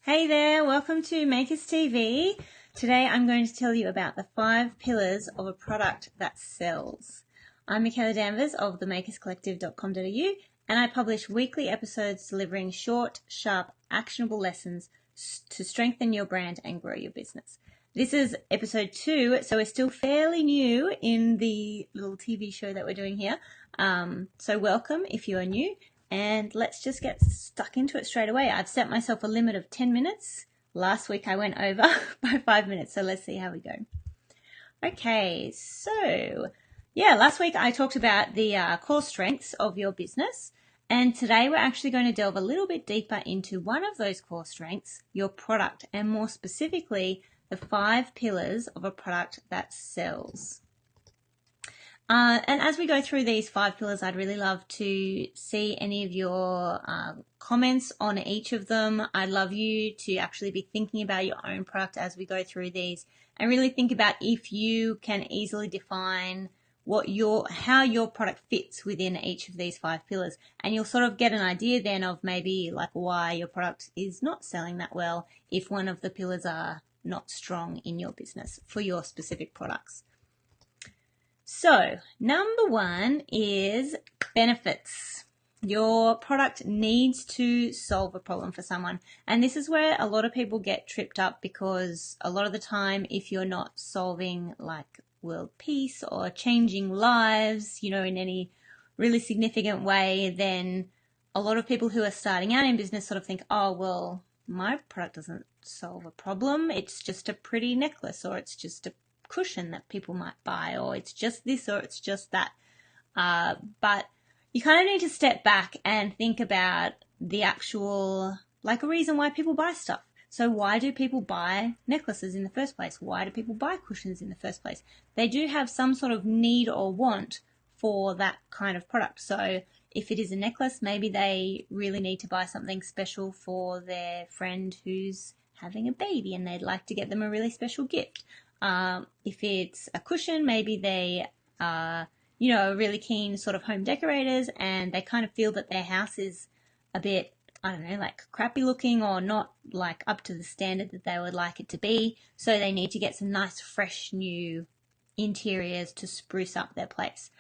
Hey there, welcome to Makers TV. Today I'm going to tell you about the 5 pillars of a product that sells. I'm Michaela Danvers of themakerscollective.com.au and I publish weekly episodes delivering short, sharp, actionable lessons to strengthen your brand and grow your business. This is episode 2, so we're still fairly new in the little TV show that we're doing here. So welcome if you are new. And let's just get stuck into it straight away. I've set myself a limit of 10 minutes. Last week I went over by 5 minutes, so let's see how we go. Okay, so last week I talked about the core strengths of your business. And today we're actually going to delve a little bit deeper into one of those core strengths, your product, and more specifically, the 5 pillars of a product that sells. And as we go through these 5 pillars, I'd really love to see any of your comments on each of them. I'd love you to actually be thinking about your own product as we go through these and really think about if you can easily define how your product fits within each of these 5 pillars. And you'll sort of get an idea then of maybe like why your product is not selling that well if one of the pillars are not strong in your business for your specific products. So, number 1 is benefits. Your product needs to solve a problem for someone. And this is where a lot of people get tripped up because a lot of the time, if you're not solving like world peace or changing lives, in any really significant way, then a lot of people who are starting out in business sort of think, oh, well, my product doesn't solve a problem. It's just a pretty necklace, or it's just a cushion that people might buy, or it's just this, or it's just that. But you kind of need to step back and think about the actual, like a reason why people buy stuff. So why do people buy necklaces in the first place? Why do people buy cushions in the first place? They do have some sort of need or want for that kind of product. So if it is a necklace, maybe they really need to buy something special for their friend who's having a baby and they'd like to get them a really special gift. If it's a cushion, maybe they are, really keen sort of home decorators and they kind of feel that their house is a bit, like crappy looking or not like up to the standard that they would like it to be. So they need to get some nice, fresh, new interiors to spruce up their place.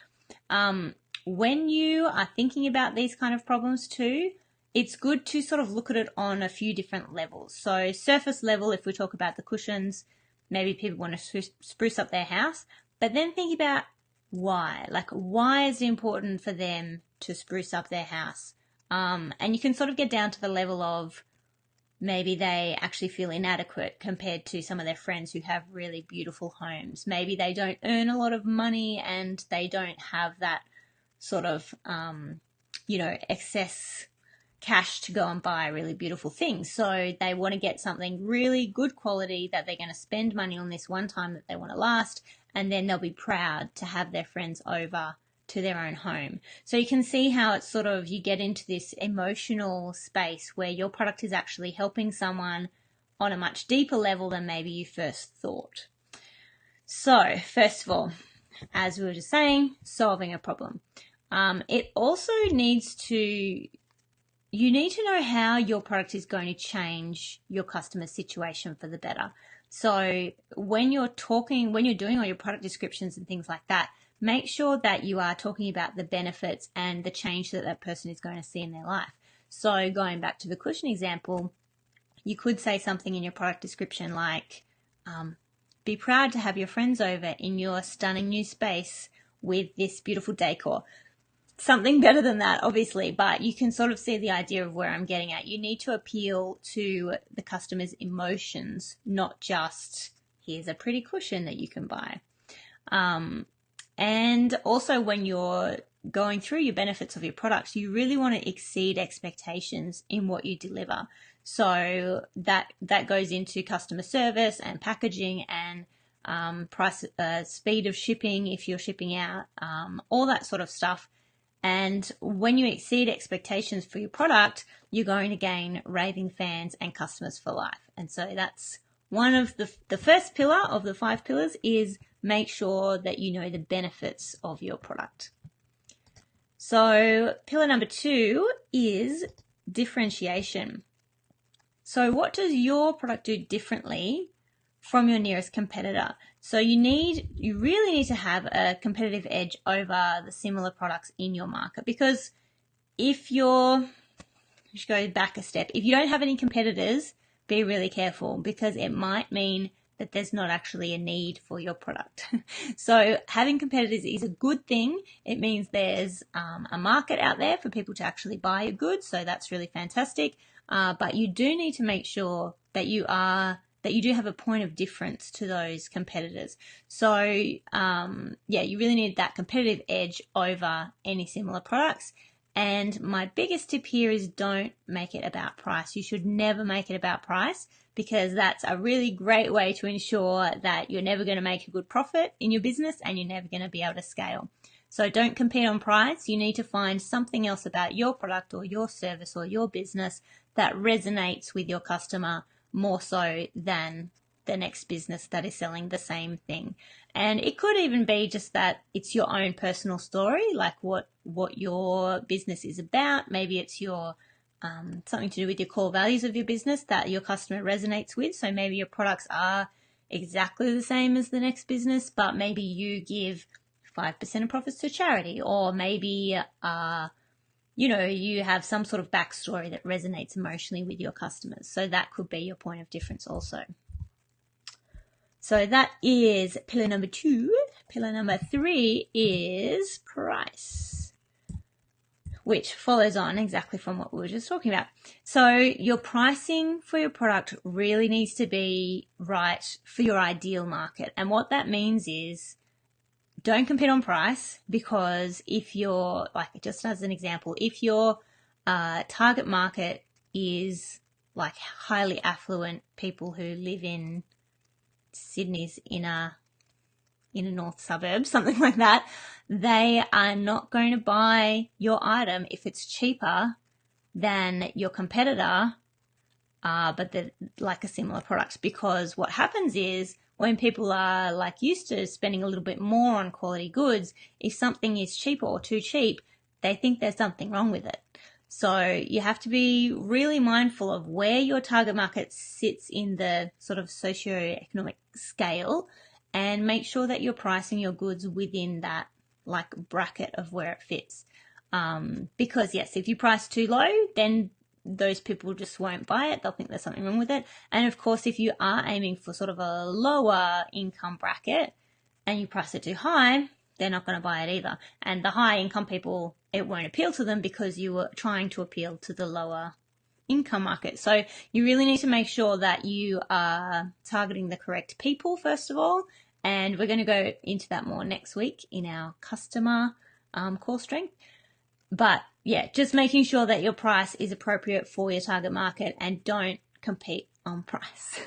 When you are thinking about these kind of problems too, it's good to sort of look at it on a few different levels. So surface level, if we talk about the cushions, maybe people want to spruce up their house, but then think about why. Like, why is it important for them to spruce up their house? And you can sort of get down to the level of maybe they actually feel inadequate compared to some of their friends who have really beautiful homes. Maybe they don't earn a lot of money and they don't have that sort of, excess cash to go and buy really beautiful things. So they want to get something really good quality that they're going to spend money on this one time that they want to last, and then they'll be proud to have their friends over to their own home. So you can see how it's sort of, you get into this emotional space where your product is actually helping someone on a much deeper level than maybe you first thought. So first of all, as we were just saying, solving a problem. It also needs to, you need to know how your product is going to change your customer's situation for the better. So when you're doing all your product descriptions and things like that, make sure that you are talking about the benefits and the change that that person is going to see in their life. So going back to the cushion example, you could say something in your product description like, be proud to have your friends over in your stunning new space with this beautiful decor. Something better than that, obviously, but you can sort of see the idea of where I'm getting at. You need to appeal to the customer's emotions, not just, here's a pretty cushion that you can buy. And also when you're going through your benefits of your products, you really want to exceed expectations in what you deliver. So that goes into customer service and packaging and price, speed of shipping if you're shipping out, all that sort of stuff. And when you exceed expectations for your product, you're going to gain raving fans and customers for life. And so that's one of the first pillar of the 5 pillars is make sure that you know the benefits of your product. So pillar number 2 is differentiation. So what does your product do differently from your nearest competitor? So you really need to have a competitive edge over the similar products in your market, because if you should go back a step, if you don't have any competitors, be really careful, because it might mean that there's not actually a need for your product. So having competitors is a good thing. It means there's a market out there for people to actually buy your goods. So that's really fantastic. But you do need to make sure that you do have a point of difference to those competitors. So you really need that competitive edge over any similar products. And my biggest tip here is don't make it about price. You should never make it about price, because that's a really great way to ensure that you're never going to make a good profit in your business and you're never going to be able to scale. So don't compete on price. You need to find something else about your product or your service or your business that resonates with your customer more so than the next business that is selling the same thing. And it could even be just that it's your own personal story, like what your business is about. Maybe it's your something to do with your core values of your business that your customer resonates with. So maybe your products are exactly the same as the next business, but maybe you give 5% of profits to charity, or maybe you have some sort of backstory that resonates emotionally with your customers. So that could be your point of difference also. So that is pillar number 2. Pillar number 3 is price, which follows on exactly from what we were just talking about. So your pricing for your product really needs to be right for your ideal market. And what that means is don't compete on price, because if you're, like, just as an example, if your target market is like highly affluent people who live in Sydney's inner north suburb, something like that, they are not going to buy your item if it's cheaper than your competitor, but they're like a similar product. Because what happens is, when people are like used to spending a little bit more on quality goods, if something is cheaper or too cheap, they think there's something wrong with it. So you have to be really mindful of where your target market sits in the sort of socioeconomic scale, and make sure that you're pricing your goods within that like bracket of where it fits. Because yes, if you price too low, then those people just won't buy it. They'll think there's something wrong with it. And of course, if you are aiming for sort of a lower income bracket and you price it too high, they're not going to buy it either. And the high income people, it won't appeal to them, because you were trying to appeal to the lower income market. So you really need to make sure that you are targeting the correct people, first of all. And we're going to go into that more next week in our customer core strength. But yeah, just making sure that your price is appropriate for your target market, and don't compete on price.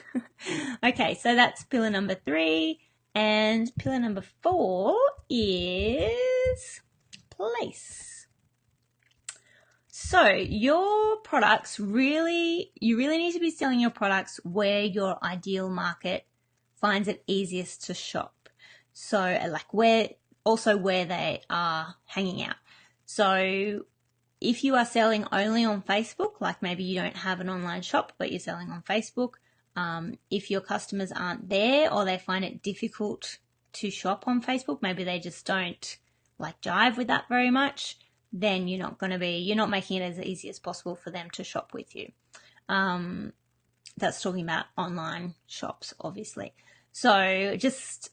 Okay, so that's pillar number 3. And pillar number 4 is place. So your products you really need to be selling your products where your ideal market finds it easiest to shop. So like where they are hanging out. So if you are selling only on Facebook, like maybe you don't have an online shop, but you're selling on Facebook, if your customers aren't there, or they find it difficult to shop on Facebook, maybe they just don't like jive with that very much, then you're not making it as easy as possible for them to shop with you. That's talking about online shops, obviously. So just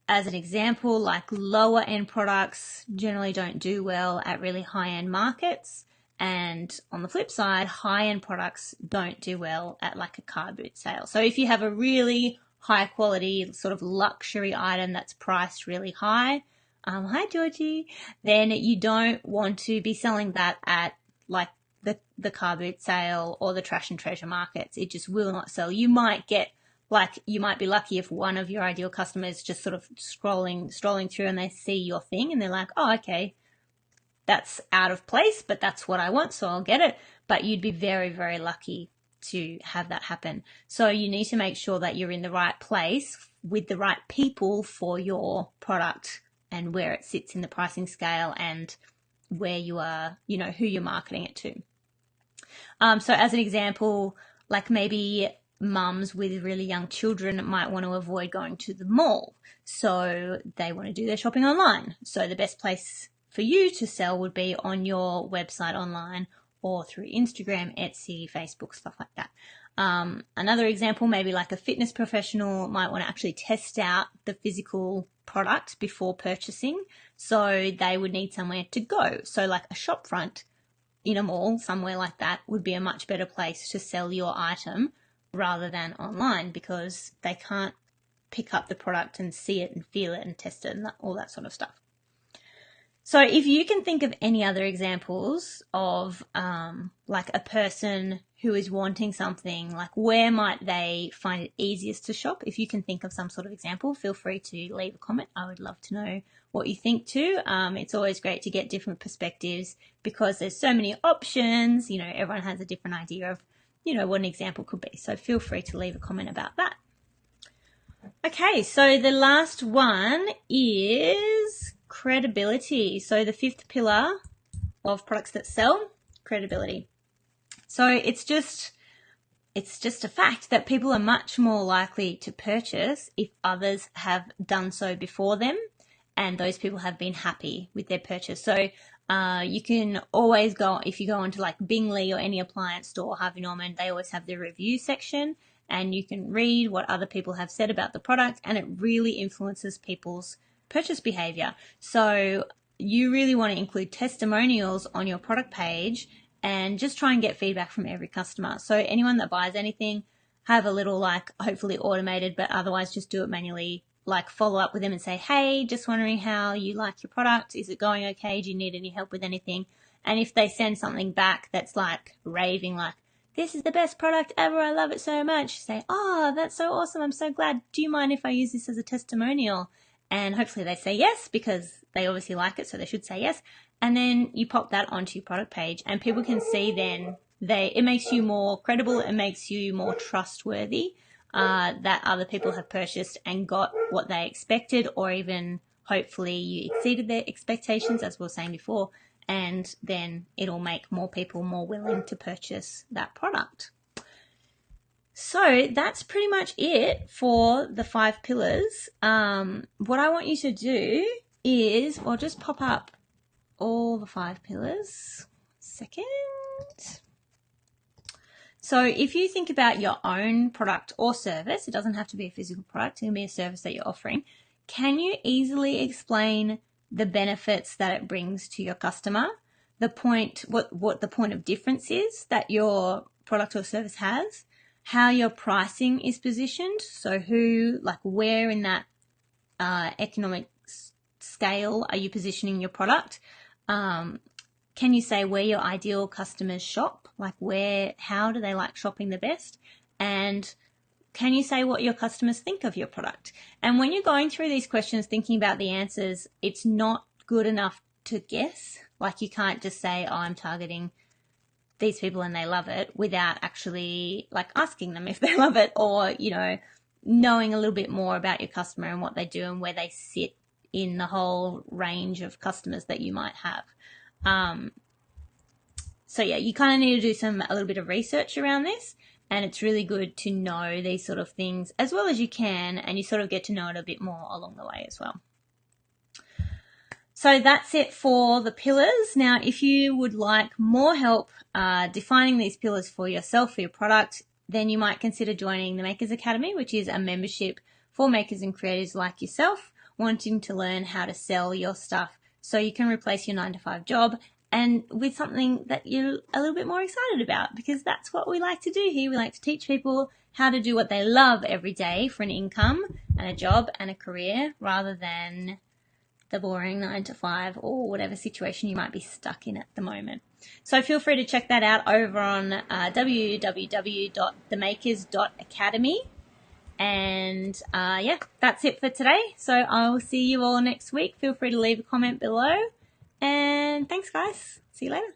as an example, like lower end products generally don't do well at really high end markets. And on the flip side, high end products don't do well at like a car boot sale. So if you have a really high quality sort of luxury item that's priced really high, hi Georgie, then you don't want to be selling that at like the car boot sale or the trash and treasure markets. It just will not sell. You might be lucky if one of your ideal customers just sort of strolling through and they see your thing and they're like, oh, okay, that's out of place, but that's what I want, so I'll get it. But you'd be very, very lucky to have that happen. So you need to make sure that you're in the right place with the right people for your product, and where it sits in the pricing scale, and where you are, who you're marketing it to. So as an example, like maybe mums with really young children might want to avoid going to the mall, so they want to do their shopping online. So the best place for you to sell would be on your website online or through Instagram, Etsy, Facebook, stuff like that. Another example, maybe like a fitness professional might want to actually test out the physical product before purchasing, so they would need somewhere to go. So like a shop front in a mall, somewhere like that, would be a much better place to sell your item rather than online, because they can't pick up the product and see it and feel it and test it and all that sort of stuff. So if you can think of any other examples of like a person who is wanting something, like where might they find it easiest to shop? If you can think of some sort of example, feel free to leave a comment. I would love to know what you think too. It's always great to get different perspectives because there's so many options. You know, everyone has a different idea of, you know, what an example could be. So feel free to leave a comment about that. Okay, so the last one is credibility. So the fifth pillar of products that sell, credibility. So it's just a fact that people are much more likely to purchase if others have done so before them and those people have been happy with their purchase. So you can always go, if you go onto like Bingley or any appliance store, Harvey Norman, they always have the review section, and you can read what other people have said about the product, and it really influences people's purchase behavior. So you really want to include testimonials on your product page and just try and get feedback from every customer. So anyone that buys anything, have a little like hopefully automated, but otherwise just do it manually, like follow up with them and say, hey, just wondering how you like your product. Is it going okay? Do you need any help with anything? And if they send something back that's like raving, like, this is the best product ever, I love it so much, say, oh, that's so awesome, I'm so glad. Do you mind if I use this as a testimonial? And hopefully they say yes, because they obviously like it, so they should say yes. And then you pop that onto your product page, and people can see then it makes you more credible, it makes you more trustworthy, that other people have purchased and got what they expected, or even hopefully you exceeded their expectations, as we were saying before, and then it'll make more people more willing to purchase that product. So that's pretty much it for the 5 pillars. What I want you to do is, I'll just pop up all the 5 pillars. Second. So if you think about your own product or service, it doesn't have to be a physical product, it can be a service that you're offering. Can you easily explain the benefits that it brings to your customer, the point, what the point of difference is that your product or service has, how your pricing is positioned, so who, like where in that economic scale are you positioning your product? Can you say where your ideal customers shop, like how do they like shopping the best? And can you say what your customers think of your product? And when you're going through these questions, thinking about the answers, it's not good enough to guess. Like you can't just say, oh, I'm targeting these people and they love it, without actually like asking them if they love it, or, you know, knowing a little bit more about your customer and what they do and where they sit in the whole range of customers that you might have. So yeah, you kind of need to do a little bit of research around this. And it's really good to know these sort of things as well as you can, and you sort of get to know it a bit more along the way as well. So that's it for the pillars. Now, if you would like more help defining these pillars for yourself, for your product, then you might consider joining the Makers Academy, which is a membership for makers and creators like yourself wanting to learn how to sell your stuff so you can replace your 9-to-5 job and with something that you're a little bit more excited about, because that's what we like to do here. We like to teach people how to do what they love every day for an income and a job and a career, rather than the boring 9-to-5 or whatever situation you might be stuck in at the moment. So feel free to check that out over on www.themakers.academy. And yeah, that's it for today. So I'll see you all next week. Feel free to leave a comment below. And thanks, guys. See you later.